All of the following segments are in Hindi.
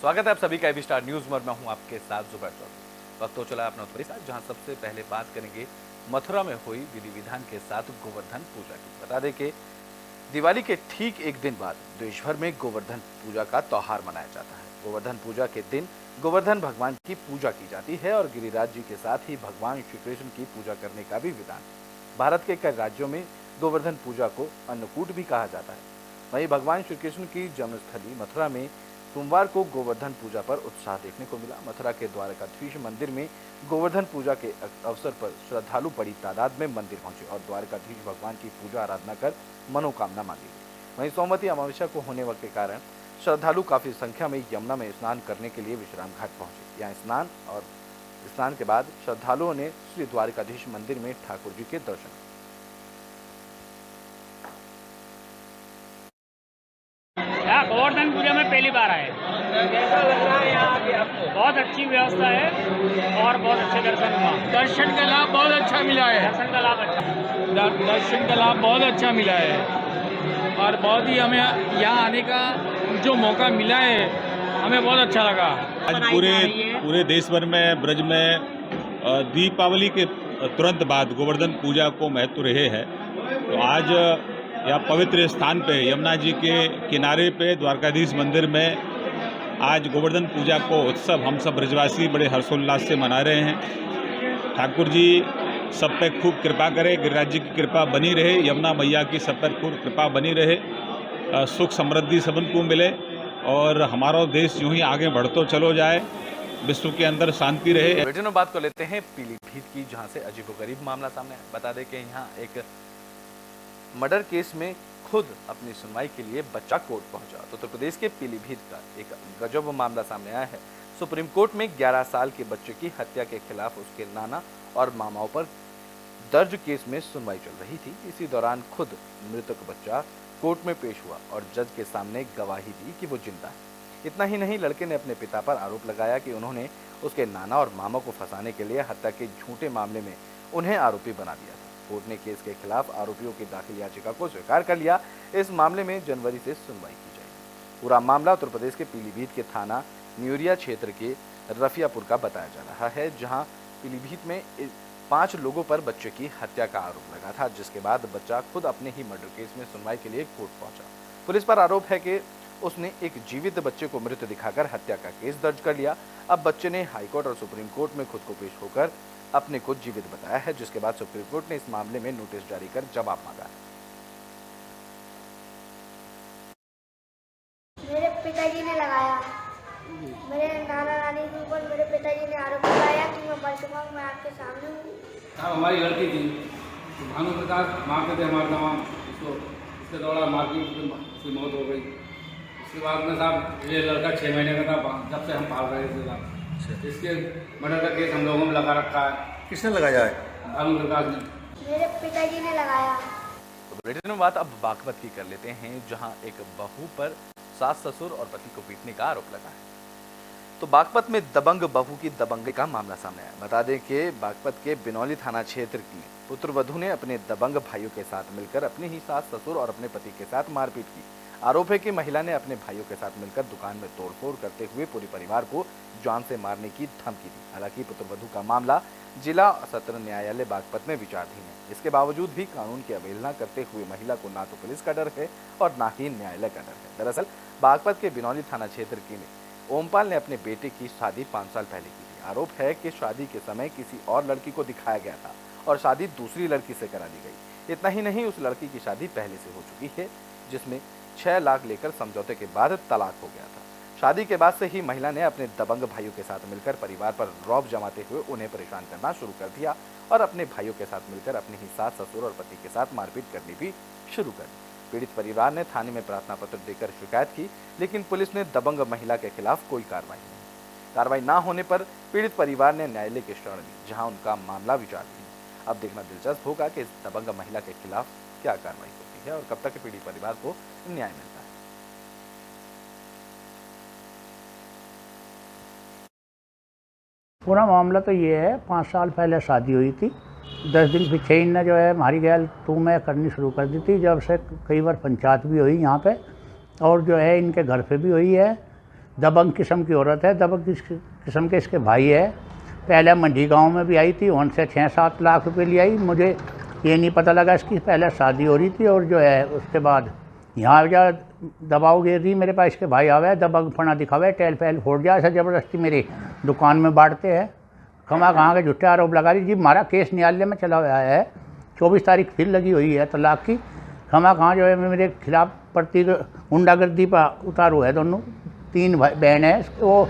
स्वागत है आप सभी का एबी स्टार न्यूज में। मैं हूं आपके साथ जुबैर चौधरी। वक्त तो चला अपना उत्तरी साथ, जहां सबसे पहले बात करेंगे मथुरा में हुई विधि विधान के साथ गोवर्धन पूजा की। बता दें कि दिवाली के ठीक एक दिन बाद देश भर में गोवर्धन पूजा का त्योहार मनाया जाता है। गोवर्धन पूजा के दिन गोवर्धन भगवान की पूजा की जाती है और गिरिराज जी के साथ ही भगवान श्री कृष्ण की पूजा करने का भी विधान है। भारत के कई राज्यों में गोवर्धन पूजा को अन्नकूट भी कहा जाता है। वहीं भगवान श्री कृष्ण की जन्मस्थली मथुरा में सोमवार को गोवर्धन पूजा पर उत्साह देखने को मिला। मथुरा के द्वारकाधीश मंदिर में गोवर्धन पूजा के अवसर पर श्रद्धालु बड़ी तादाद में मंदिर पहुंचे और द्वारकाधीश भगवान की पूजा आराधना कर मनोकामना मांगी गई। वहीं सोमवती अमावस्या को होने के कारण श्रद्धालु काफी संख्या में यमुना में स्नान करने के लिए विश्राम घाट पहुंचे। यहाँ स्नान के बाद श्रद्धालुओं ने श्री द्वारकाधीश मंदिर में ठाकुर जी के दर्शन किए। यहाँ गोवर्धन पूजा में पहली बार आए। कैसा लग रहा है यहाँ आके आपको? बहुत अच्छी व्यवस्था है और बहुत अच्छे दर्शन हुआ। दर्शन का लाभ बहुत अच्छा मिला है। दर्शन का लाभ अच्छा, दर्शन का लाभ बहुत अच्छा मिला है और बहुत ही हमें यहाँ आने का जो मौका मिला है हमें बहुत अच्छा लगा। आज पूरे देश भर में ब्रज में दीपावली के तुरंत बाद गोवर्धन पूजा को महत्व रहे है। तो आज यह पवित्र स्थान पे यमुना जी के किनारे पे द्वारकाधीश मंदिर में आज गोवर्धन पूजा को उत्सव हम सब ब्रजवासी बड़े हर्षोल्लास से मना रहे हैं। ठाकुर जी सब पे खूब कृपा करे, गिरिराज जी की कृपा बनी रहे, यमुना मैया की सब पर खूब कृपा बनी रहे, सुख समृद्धि सबन को मिले और हमारा देश यूं ही आगे बढ़ते चलो जाए, विश्व के अंदर शांति रहे। बुलेटिन में बात कर लेते हैं पीलीभीत की, जहां से अजीबोगरीब मामला सामने आया। बता दें कि यहाँ एक मर्डर केस में खुद अपनी सुनवाई के लिए बच्चा कोर्ट पहुंचा। तो उत्तर प्रदेश के पीलीभीत का एक गजब मामला सामने आया है। सुप्रीम कोर्ट में 11 साल के बच्चे की हत्या के खिलाफ उसके नाना और मामाओं पर दर्ज केस में सुनवाई चल रही थी। इसी दौरान खुद मृतक बच्चा कोर्ट में पेश हुआ और जज के सामने गवाही दी कि वो जिंदा है। इतना ही नहीं, लड़के ने अपने पिता पर आरोप लगाया कि उन्होंने उसके नाना और मामा को फंसाने के लिए हत्या के झूठे मामले में उन्हें आरोपी बना दिया था। कोर्ट ने केस के खिलाफ आरोपियों की दाखिल याचिका को स्वीकार कर लिया। इस मामले में जनवरी से सुनवाई की जाएगी। पूरा मामला उत्तर प्रदेश के पीलीभीत के थाना न्यूरिया क्षेत्र के रफियापुर का बताया जा रहा है, जहां पीलीभीत में 5 लोगों पर बच्चे की हत्या का आरोप लगा था, जिसके बाद बच्चा खुद अपने ही मर्डर केस में सुनवाई के लिए कोर्ट पहुंचा। पुलिस पर आरोप है कि उसने एक जीवित बच्चे को मृत दिखाकर हत्या का केस दर्ज कर लिया। अब बच्चे ने हाईकोर्ट और सुप्रीम कोर्ट में खुद को पेश होकर अपने को जीवित बताया है, जिसके बाद सुप्रीम कोर्ट ने इस मामले में नोटिस जारी कर जवाब मांगा है। मेरे पिताजी ने लगाया, मेरे नाना नानी के ऊपर मेरे पिताजी ने आरोप लगाया कि मैं मर चुका हूँ, मैं आपके सामने हूँ। हमारी लड़की थी तो भानु प्रकाश मारते थे, हमारे तमाम उसको इसके दौरान मार की उसकी मौत हो गई। उसके बाद में साहब ये लड़का 6 महीने का था जब से हम पाल रहे थे साहब। इसके मर्डर का केस हम लोगों ने लगा रखा है। किसने लगाया है? भानु प्रकाश ने। मेरे पिताजी ने लगाया। तो बुलेटिन में बात अब बागपत की कर लेते हैं, जहां एक बहू पर सास ससुर और पति को पीटने का आरोप लगा है। तो बागपत में दबंग बहू की दबंगई का मामला सामने आया। बता दें कि बागपत के बिनौली थाना क्षेत्र की पुत्रवधू ने अपने दबंग भाइयों के साथ मिलकर अपने ही सास ससुर और अपने पति के साथ मारपीट की। आरोप है कि महिला ने अपने भाइयों के साथ मिलकर दुकान में तोड़फोड़ करते हुए पूरे परिवार को जान से मारने की धमकी दी। हालांकि पुत्रवधू का मामला जिला सत्र न्यायालय बागपत में विचाराधीन है। इसके बावजूद भी कानून की अवहेलना करते हुए महिला को ना तो पुलिस का डर है और ना ही न्यायालय का डर है। दरअसल बागपत के बिनौली थाना क्षेत्र के ओमपाल ने अपने बेटे की शादी 5 साल पहले की थी। आरोप है कि शादी के समय किसी और लड़की को दिखाया गया था और शादी दूसरी लड़की से करा दी गई। इतना ही नहीं, उस लड़की की शादी पहले से हो चुकी है, जिसमें 6 लाख लेकर समझौते के बाद तलाक हो गया था। शादी के बाद से ही महिला ने अपने दबंग भाइयों के साथ मिलकर परिवार पर रौब जमाते हुए उन्हें परेशान करना शुरू कर दिया और अपने भाइयों के साथ मिलकर अपने ही सास ससुर और पति के साथ मारपीट करनी भी शुरू कर दी। पीड़ित परिवार ने थाने में प्रार्थना पत्र देकर शिकायत की, लेकिन पुलिस ने दबंग महिला के खिलाफ कोई कार्रवाई न होने पर पीड़ित परिवार ने न्यायालय की शरण ली, जहां उनका मामला विचाराधीन है। अब देखना दिलचस्प होगा कि इस दबंग महिला के खिलाफ क्या कार्रवाई होती है और कब तक पीड़ित परिवार को न्याय मिलता है। पूरा मामला तो ये है, 5 साल पहले शादी हुई थी। 10 दिन पीछे इनने जो है हमारी गैल तू मैं करनी शुरू कर दी थी। जब से कई बार पंचायत भी हुई यहाँ पे और जो है इनके घर पे भी हुई है। दबंग किस्म की औरत है, दबंग किस्म के इसके भाई है। पहले मंडी गांव में भी आई थी, उनसे 6-7 लाख रुपए ले आई। मुझे ये नहीं पता लगा इसकी पहले शादी हो रही थी और जो है उसके बाद यहाँ जा दबाव गिर रही मेरे पास। इसके भाई आवे दबंग फना दिखावे, टेल फैल फोड़ दिया, ऐसा ज़बरदस्ती मेरी दुकान में बांटते हैं। खमा कहाँ के झूठे आरोप लगा रही जी। हमारा केस न्यायालय में चला हुआ है, 24 तारीख फिर लगी हुई है तलाक की। खमा कहाँ जो है मेरे खिलाफ प्रति गुंडागर्दी पर उतारू है। दोनों 3 भाई बहन है वो,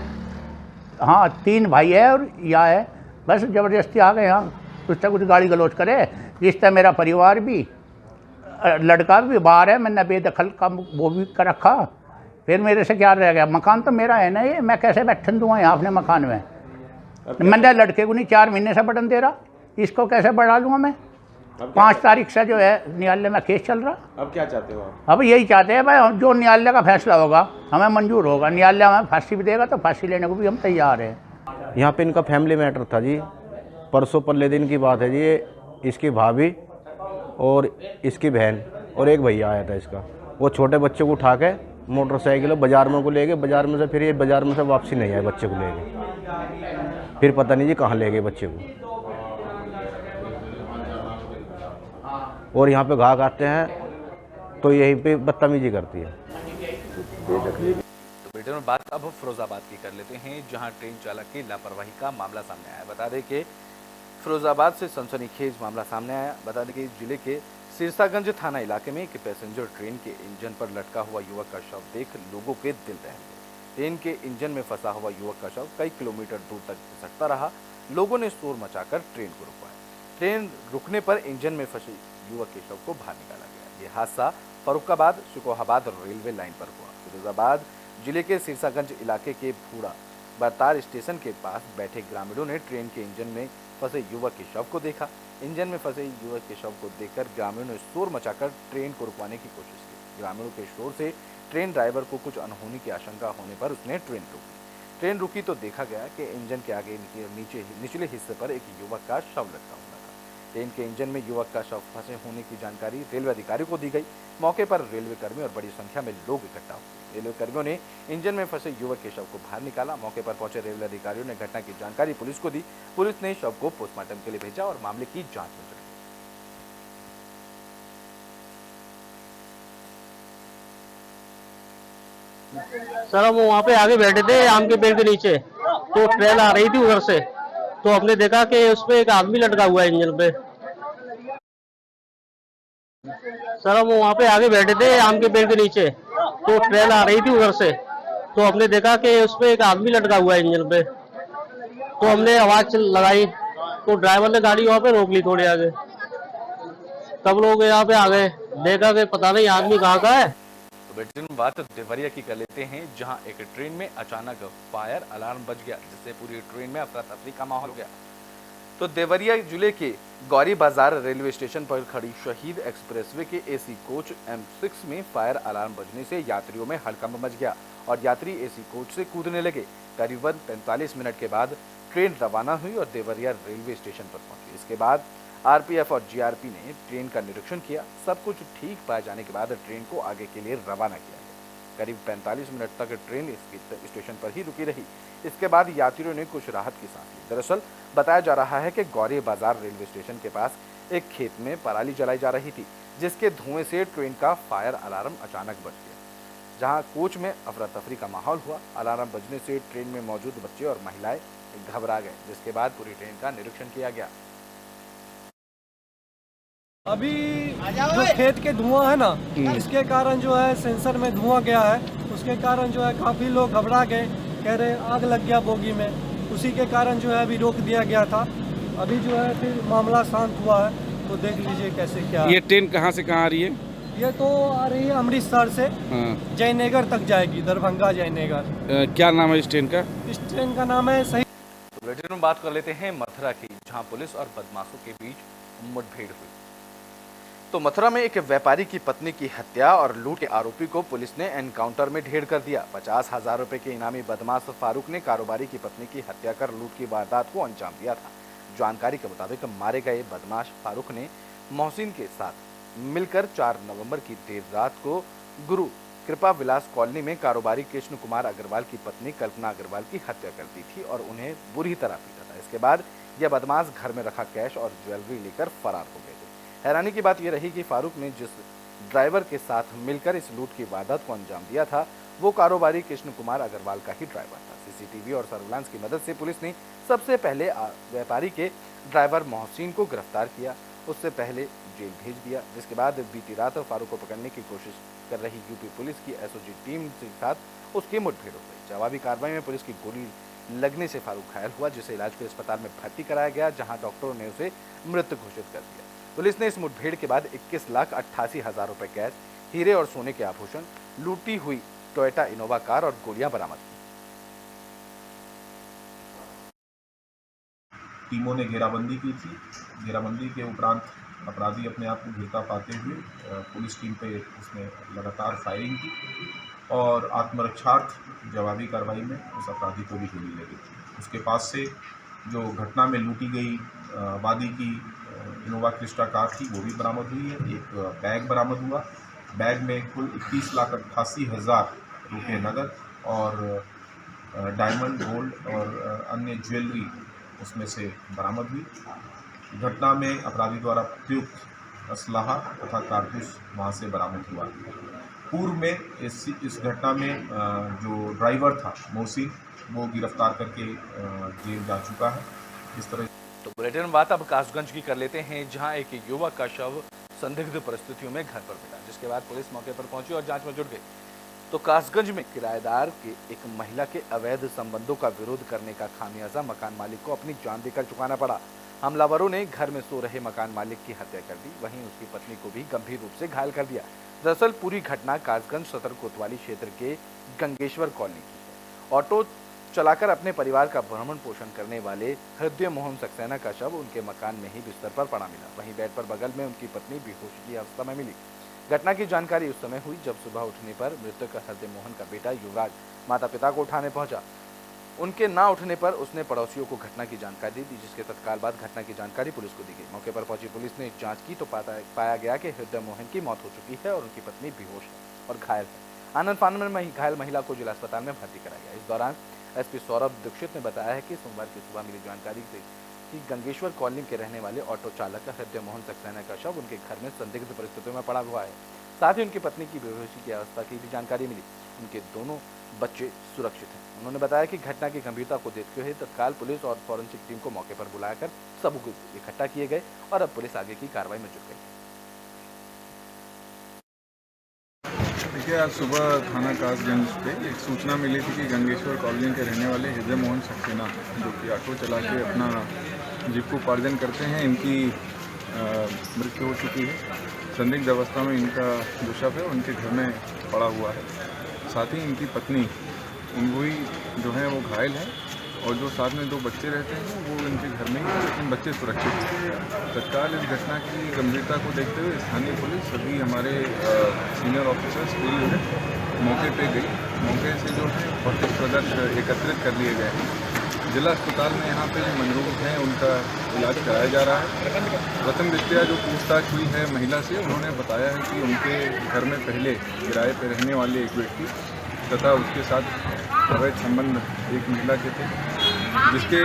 हाँ 3 भाई है और या है, बस ज़बरदस्ती आ गए यहाँ। कुछ तक कुछ गाली गलौज करे, जिस तरह मेरा परिवार भी, लड़का भी बाहर है, मैंने बेदखल का वो भी कर रखा। फिर मेरे से क्या रह गया, मकान तो मेरा है ना, ये मैं कैसे बैठन दूँगा यहाँ अपने मकान में। मैंने लड़के को नहीं 4 महीने से बटन दे रहा, इसको कैसे बढ़ा लूँगा मैं। 5 तारीख से जो है न्यायालय में केस चल रहा। अब क्या चाहते हो आप? अब यही चाहते हैं भाई, जो न्यायालय का फैसला होगा हमें मंजूर होगा। न्यायालय हमें फांसी भी देगा तो फांसी लेने को भी हम तैयार हैं। यहाँ पे इनका फैमिली मैटर था जी। परसों परले दिन की बात है जी। इसकी भाभी और इसकी बहन और एक भैया आया था इसका। वो छोटे बच्चे को उठा के मोटरसाइकिल बाजार में को ले गए। बाजार में से फिर ये बाजार में से वापसी नहीं आए बच्चे को ले गए। फिर पता नहीं जी कहाँ ले गए बच्चे को। और यहाँ पे घाघ आते हैं तो यहीं पे बदतमीजी करती है। तो बेटे में बात अब फिरोजाबाद की कर लेते हैं, जहां ट्रेन चालक की लापरवाही का मामला सामने आया। बता दें कि फिरोजाबाद से सनसनीखेज मामला सामने आया। बता दें कि जिले के सिरसागंज थाना इलाके में एक पैसेंजर ट्रेन के इंजन पर लटका हुआ युवक का शव देख लोगों के दिल दहल गए। ट्रेन के इंजन में फंसा हुआ युवक का शव कई किलोमीटर दूर तक खिसकता रहा। लोगों ने शोर मचाकर ट्रेन को रुकवाया। ट्रेन रुकने पर इंजन में फंसे युवक के शव को बाहर निकाला गया। ये हादसा फरुखाबाद शिकोहाबाद रेलवे लाइन पर हुआ। फिरोजाबाद जिले के सिरसागंज इलाके के भूड़ा बरतार स्टेशन के पास बैठे ग्रामीणों ने ट्रेन के इंजन में फंसे युवक के शव को देखा। इंजन में फंसे युवक के शव को देखकर ग्रामीणों ने शोर मचाकर ट्रेन को रुकवाने की कोशिश की। ग्रामीणों के शोर से ट्रेन ड्राइवर को कुछ अनहोनी की आशंका होने पर उसने ट्रेन रोकी। ट्रेन रुकी तो देखा गया कि इंजन के आगे निचले हिस्से पर एक युवक का शव लटका हुआ था। ट्रेन के इंजन में युवक का शव फंसे होने की जानकारी रेलवे अधिकारियों को दी गई। मौके पर रेलवे कर्मी और बड़ी संख्या में लोग इकट्ठा हुए। रेलवे कर्मियों ने इंजन में फंसे युवक के शव को बाहर निकाला। मौके पर पहुंचे रेलवे अधिकारियों ने घटना की जानकारी पुलिस को दी। पुलिस ने शव को पोस्टमार्टम के लिए भेजा और मामले की जांच में जुटी। सर हम वहाँ पे आगे बैठे थे आम के पेड़ के नीचे, तो ट्रेन आ रही थी उधर से, तो हमने देखा कि उस पे एक आदमी लटका हुआ है इंजन पे। सर हम वहाँ पे आगे बैठे थे आम के पेड़ के नीचे, तो ट्रेन आ रही थी उधर से, तो हमने देखा कि उस पे एक आदमी लटका हुआ है इंजन पे। तो हमने आवाज लगाई तो ड्राइवर ने गाड़ी वहाँ पे रोक ली थोड़ी आगे। तब लोग यहाँ पे आ गए, देखा कि पता नहीं आदमी कहाँ का है। बुलेटिन में बात देवरिया की कर लेते हैं, जहां एक ट्रेन में अचानक फायर अलार्म बज गया, जिससे पूरी ट्रेन में अफरा तफरी का माहौल हो गया। तो देवरिया जिले के गौरी बाजार रेलवे स्टेशन पर खड़ी शहीद एक्सप्रेसवे के एसी कोच M6 में फायर अलार्म बजने से यात्रियों में हड़कंप मच गया और यात्री एसी कोच से कूदने लगे। करीबन 45 मिनट के बाद ट्रेन रवाना हुई और देवरिया रेलवे स्टेशन पर पहुंची। इसके बाद आरपीएफ और जीआरपी ने ट्रेन का निरीक्षण किया। सब कुछ ठीक पाए जाने के बाद ट्रेन को आगे के लिए रवाना किया गया। करीब 45 मिनट तक ट्रेन स्टेशन पर ही रुकी रही। इसके बाद यात्रियों ने कुछ राहत की सांस ली। दरअसल बताया जा रहा है कि गौरी बाजार रेलवे स्टेशन के पास एक खेत में पराली जलाई जा रही थी, जिसके धुएं से ट्रेन का फायर अलार्म अचानक बज गया, जहां कोच में अफरा तफरी का माहौल हुआ। अलार्म बजने से ट्रेन में मौजूद बच्चे और महिलाएं घबरा गए, जिसके बाद पूरी ट्रेन का निरीक्षण किया गया। अभी जो खेत के धुआं है ना, इसके कारण जो है सेंसर में धुआं गया है, उसके कारण जो है काफ़ी लोग घबरा गए, कह रहे आग लग गया बोगी में। उसी के कारण जो है अभी रोक दिया गया था। अभी जो है फिर मामला शांत हुआ है, तो देख लीजिए कैसे क्या। ये ट्रेन कहाँ से कहाँ आ रही है? ये तो आ रही है अमृतसर से जयनगर तक जाएगी, दरभंगा जयनगर। क्या नाम है इस ट्रेन का? इस ट्रेन का नाम है सही। बुलेटिन में बात कर लेते हैं मथुरा की, जहां पुलिस और बदमाशों के बीच मुठभेड़ हुई। तो मथुरा में एक व्यापारी की पत्नी की हत्या और लूट के आरोपी को पुलिस ने एनकाउंटर में ढेर कर दिया। 50,000 रुपए के इनामी बदमाश फारूक ने कारोबारी की पत्नी की हत्या कर लूट की वारदात को अंजाम दिया था। जानकारी के मुताबिक मारे गए बदमाश फारूक ने मोहसिन के साथ मिलकर 4 नवंबर की देर रात को गुरु कृपा विलास कॉलोनी में कारोबारी कृष्ण कुमार अग्रवाल की पत्नी कल्पना अग्रवाल की हत्या कर दी थी और उन्हें बुरी तरह पीटा था। इसके बाद यह बदमाश घर में रखा कैश और ज्वेलरी लेकर फरार हो गए थे। हैरानी की बात यह रही कि फारूक ने जिस ड्राइवर के साथ मिलकर इस लूट की वारदात को अंजाम दिया था वो कारोबारी कृष्ण कुमार अग्रवाल का ही ड्राइवर था। सीसीटीवी और सर्विलांस की मदद से पुलिस ने सबसे पहले व्यापारी के ड्राइवर मोहसिन को गिरफ्तार किया, उससे पहले जेल भेज दिया, जिसके बाद बीती रात फारूक को पकड़ने की कोशिश कर रही यूपी पुलिस की एसओजी टीम के साथ उसकी मुठभेड़ हो गई। जवाबी कार्रवाई में पुलिस की गोली लगने से फारूक घायल हुआ, जिसे इलाज के अस्पताल में भर्ती कराया गया, जहां डॉक्टरों ने उसे मृत घोषित कर दिया। पुलिस ने इस मुठभेड़ के बाद 21,88,000 रुपए कैश, हीरे और सोने के आभूषण, लूटी हुई टोयोटा इनोवा कार और गोलियां बरामद की। टीमों ने घेराबंदी की थी। घेराबंदी के उपरांत अपराधी अपने आप को घिरता पाते हुए पुलिस टीम पे उसने लगातार फायरिंग की और आत्मरक्षार्थ जवाबी कार्रवाई में उस अपराधी को भी गोली लगी थी। उसके पास से जो घटना में लूटी गई आबादी की इनोवा क्रिस्टा कार थी वो भी बरामद हुई है। एक बैग बरामद हुआ। बैग में कुल 21,88,000 रुपये नगद और डायमंड, गोल्ड और अन्य ज्वेलरी उसमें से बरामद हुई। घटना में अपराधी द्वारा प्रयुक्त असलाहा तथा कारतूस वहाँ से बरामद हुआ। पूर्व में इस घटना में जो ड्राइवर था मोहसिन वो गिरफ्तार करके जेल जा चुका है। इस तरह तो बुलेटिन बात अब कासगंज की कर लेते हैं, जहां एक युवक का शव संदिग्ध परिस्थितियों में घर पर मिला, जिसके बाद पुलिस मौके पर पहुंची और जांच में जुट गई। तो कासगंज में किराएदार के एक महिला के अवैध संबंधों का विरोध करने का खामियाजा मकान मालिक को अपनी जान देकर चुकाना पड़ा। हमलावरों ने घर में सो रहे मकान मालिक की हत्या कर दी, वहीं उसकी पत्नी को भी गंभीर रूप से घायल कर दिया। दरअसल पूरी घटना कासगंज सदर कोतवाली क्षेत्र के गंगेश्वर कॉलोनी की है। ऑटो चलाकर अपने परिवार का भरण पोषण करने वाले हृदय मोहन सक्सेना का शव उनके मकान में ही बिस्तर पर पड़ा मिला। वहीं बेड पर बगल में उनकी पत्नी बेहोश की अवस्था में मिली। घटना की जानकारी उस समय हुई जब सुबह उठने पर मृतक हृदय मोहन का बेटा युवराज माता पिता को उठाने पहुंचा। उनके ना उठने पर उसने पड़ोसियों को घटना की जानकारी दी, जिसके तत्काल बाद घटना की जानकारी पुलिस को दी गई। मौके पर पहुंची पुलिस ने जांच की तो पाया गया कि हृदय मोहन की मौत हो चुकी है और उनकी पत्नी बेहोश है और घायल है। आनंद फानन में घायल महिला को जिला अस्पताल में भर्ती कराया गया। इस दौरान एसपी सौरभ दीक्षित ने बताया है कि सोमवार की सुबह मिली जानकारी से कि गंगेश्वर कॉलोनी के रहने वाले ऑटो चालक हृदय मोहन सक्सेना का शव उनके घर में संदिग्ध परिस्थितियों में पड़ा हुआ है। साथ ही उनकी पत्नी की बेहोशी की अवस्था की भी जानकारी मिली। उनके दोनों बच्चे सुरक्षित हैं। उन्होंने बताया कि घटना की गंभीरता को देखते हुए तत्काल पुलिस और फॉरेंसिक टीम को मौके पर बुलाकर सबूत इकट्ठा किए गए और अब पुलिस आगे की कार्रवाई में जुट गई। देखिए, आज सुबह थाना कासगंज पे एक सूचना मिली थी कि गंगेश्वर कॉलोनी के रहने वाले हृदय मोहन सक्सेना, जो कि ऑटो चला के अपना जीविकोपार्जन करते हैं, इनकी मृत्यु हो चुकी है। संदिग्ध अवस्था में इनका जो शव है उनके घर में पड़ा हुआ है। साथ ही इनकी पत्नी उनकी जो है वो घायल है और जो साथ में 2 बच्चे रहते हैं वो इनके घर में ही, लेकिन बच्चे सुरक्षित हैं। तत्काल इस घटना की गंभीरता को देखते हुए स्थानीय पुलिस, सभी हमारे सीनियर ऑफिसर्स पूरी यूनिट मौके पे गई। मौके से जो है भौतिक प्रदर्श एकत्रित कर लिए गए हैं। जिला अस्पताल में यहाँ पे जो मजरूर हैं उनका इलाज कराया जा रहा है। प्रथम दृष्टया जो पूछताछ हुई है महिला से, उन्होंने बताया है कि उनके घर में पहले किराए पर रहने वाले एक व्यक्ति तथा उसके साथ अवैध संबंध एक महिला के थे, जिसके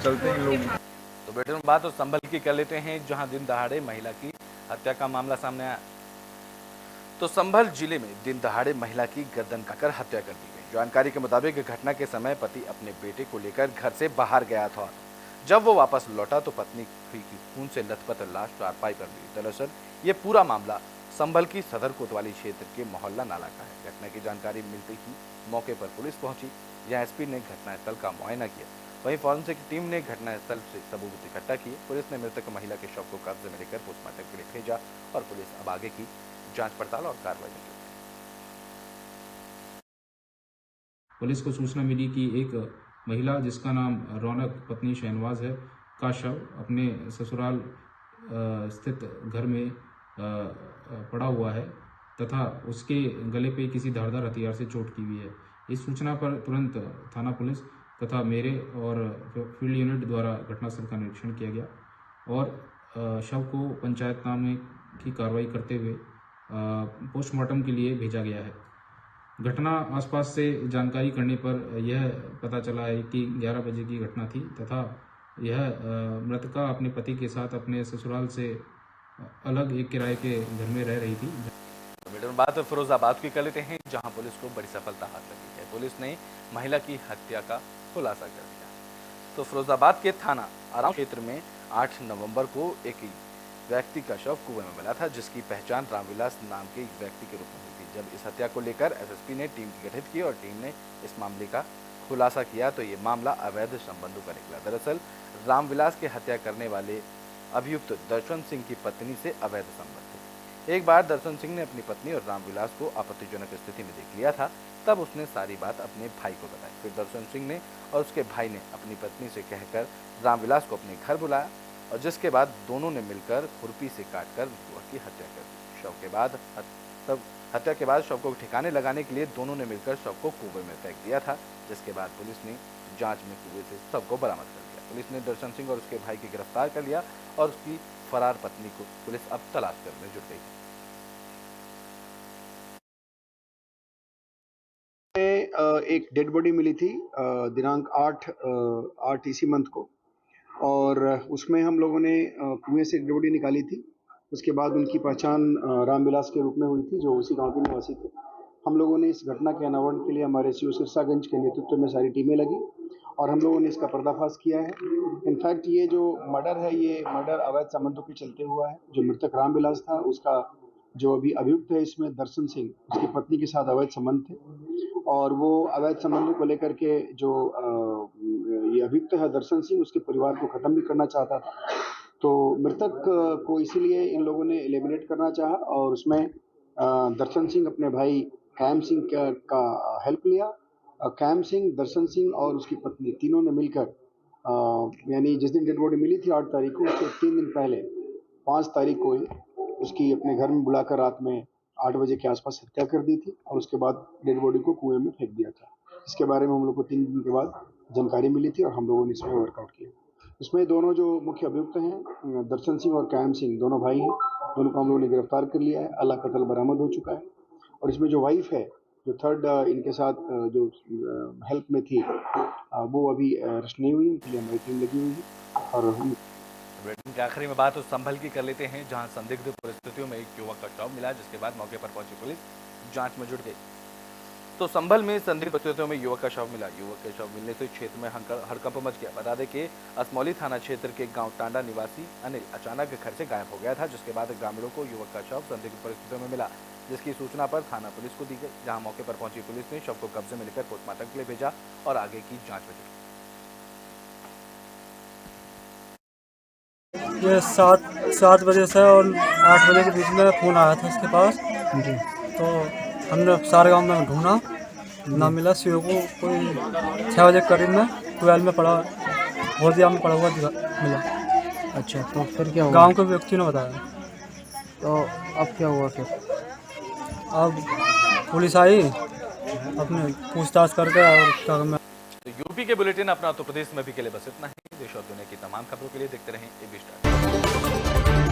चलते इन लोग। तो बेटे हम बात तो संभल की कर लेते हैं, जहां दिन दहाड़े महिला की हत्या का मामला सामने आया। तो संभल जिले में दिन दहाड़े महिला की गर्दन काटकर हत्या कर दी गई। जानकारी के मुताबिक घटना के समय पति अपने बेटे को लेकर घर से बाहर गया था। जब वो वापस लौटा तो पत्नी की खून से लथपथ लाश चारपाई पर मिली। दरअसल ये पूरा मामला संभल की सदर कोतवाली क्षेत्र के मोहल्ला नाला का है। घटना की जानकारी मिलते ही मौके पर पुलिस पहुंची, जहां एसपी ने घटनास्थल का मुआयना किया। वहीं फॉरेंसिक टीम ने घटनास्थल से सबूत इकट्ठा किए। पुलिस ने मृतक महिला के शव को कब्जे में लेकर पोस्टमार्टम के लिए भेजा और पुलिस अब आगे की जांच पड़ताल और कार्रवाई में जुटी। पुलिस को सूचना मिली कि एक महिला जिसका नाम रौनक पत्नी शहनवाज है का शव अपने ससुराल स्थित घर में पड़ा हुआ है तथा उसके गले पे किसी धारदार हथियार से चोट की हुई है। इस सूचना पर तुरंत थाना पुलिस तथा मेरे और फील्ड यूनिट द्वारा घटनास्थल का निरीक्षण किया गया और शव को पंचायतनामे की कार्रवाई करते हुए पोस्टमार्टम के लिए भेजा गया है। घटना आसपास से जानकारी करने पर यह पता चला है कि 11 बजे की घटना थी तथा यह मृतका अपने पति के साथ अपने ससुराल से अलग एक किराए के घर में रह रही थी। बात फिरोजाबाद की कर लेते हैं, जहां पुलिस को बड़ी सफलता हाथ लगी है। पुलिस ने महिला की हत्या का खुलासा कर दिया। तो फिरोजाबाद के थाना आराम क्षेत्र में 8 नवंबर को एक व्यक्ति का शव कुएं में मिला था, जिसकी पहचान रामविलास नाम के एक व्यक्ति के रूप में हुई थी। जब इस हत्या को लेकर एसएसपी ने टीम गठित की और टीम ने इस मामले का खुलासा किया तो ये मामला अवैध संबंधों का निकला। दरअसल रामविलास की हत्या करने वाले अभियुक्त दर्शन सिंह की पत्नी से अवैध संबंध थे। एक बार दर्शन सिंह ने अपनी पत्नी और रामविलास को आपत्तिजनक स्थिति में देख लिया था, तब उसने सारी बात अपने भाई को बताई। फिर दर्शन सिंह ने और उसके भाई ने अपनी पत्नी से कहकर रामविलास को अपने घर बुलाया और जिसके बाद दोनों ने मिलकर खुरपी से काटकर युवक की हत्या कर दी। हत्या के बाद शव को ठिकाने लगाने के लिए दोनों ने मिलकर शव को कुएं में फेंक दिया था, जिसके बाद पुलिस ने जांच में कुएं से शव को बरामद कर लिया। पुलिस ने दर्शन सिंह और उसके भाई को गिरफ्तार कर लिया और उसकी फरार पत्नी को पुलिस अब तलाश करने जुट गई। एक डेड बॉडी मिली थी दिनांक 8 इसी मंथ को, और उसमें हम लोगों ने कुएं से डेड बॉडी निकाली थी। उसके बाद उनकी पहचान रामविलास के रूप में हुई थी, जो उसी गांव के निवासी थे। हम लोगों ने इस घटना के अनावरण के लिए हमारे सीओ सिरसागंज के नेतृत्व में सारी टीमें लगी और हम लोगों ने इसका पर्दाफाश किया है। इनफैक्ट ये जो मर्डर है, ये मर्डर अवैध संबंधों के चलते हुआ है। जो मृतक रामविलास था, उसका जो अभी अभियुक्त है इसमें दर्शन सिंह, उसकी पत्नी के साथ अवैध संबंध थे और वो अवैध संबंधों को लेकर के जो ये अभियुक्त है दर्शन सिंह, उसके परिवार को ख़त्म भी करना चाहता था। तो मृतक को इसीलिए इन लोगों ने एलिमिनेट करना चाहा और उसमें दर्शन सिंह अपने भाई कैम सिंह का हेल्प लिया। कैम सिंह, दर्शन सिंह और उसकी पत्नी तीनों ने मिलकर यानी जिस दिन डेड बॉडी मिली थी 8 तारीख को, उससे 3 दिन पहले 5 तारीख को उसकी अपने घर में बुलाकर रात में 8 बजे के आसपास हत्या कर दी थी और उसके बाद डेड बॉडी को कुएं में फेंक दिया था। इसके बारे में हम लोग को 3 दिन के बाद जानकारी मिली थी और हम लोगों ने इसमें वर्कआउट किया। इसमें दोनों जो मुख्य अभियुक्त हैं दर्शन सिंह और कैम सिंह, दोनों भाई हैं, दोनों को हम लोगों ने गिरफ्तार कर लिया है। अला कत्ल बरामद हो चुका है और इसमें जो वाइफ है, जो थर्ड इनके साथ जो हेल्प में थी, वो अभी अरेस्ट नहीं हुई, उनके लिए हमारी टीम लगी हुई है। और हम के आखिरी में बात उस संभल की कर लेते हैं, जहां संदिग्ध परिस्थितियों में एक युवक का शव मिला, जिसके बाद मौके पर पहुंची पुलिस जांच में जुट गई। तो संभल में संदिग्ध परिस्थितियों में युवक का शव मिला। युवक के शव मिलने से क्षेत्र में हड़कंप मच गया। बता दें कि असमौली थाना क्षेत्र के गांव टांडा निवासी अनिल अचानक घर से गायब हो गया था, जिसके बाद ग्रामीणों को युवक का शव संदिग्ध परिस्थितियों में मिला, जिसकी सूचना पर थाना पुलिस को दी गई। जहां मौके पर पहुंची पुलिस ने शव को कब्जे में लेकर पोस्टमार्टम के लिए भेजा और आगे की जांच में जुटी। ये 7 बजे से और 8 बजे के बीच में फ़ोन आया था इसके पास जी। तो हमने सारे गांव में ढूंढा, ना मिला। सीओ को कोई 6 बजे करीब में 12 में पड़ा, भोजिया में पड़ा हुआ मिला। अच्छा, तो फिर क्या हुआ? गांव के व्यक्ति ने बताया। तो अब क्या हुआ फिर? अब पुलिस आई, अपने पूछताछ करके और क्या मैं यूपी के बुलेटिन अपना उत्तर प्रदेश में भी के लिए बस इतना ही। देश और दुनिया की तमाम खबरों के लिए देखते रहें एबी स्टार।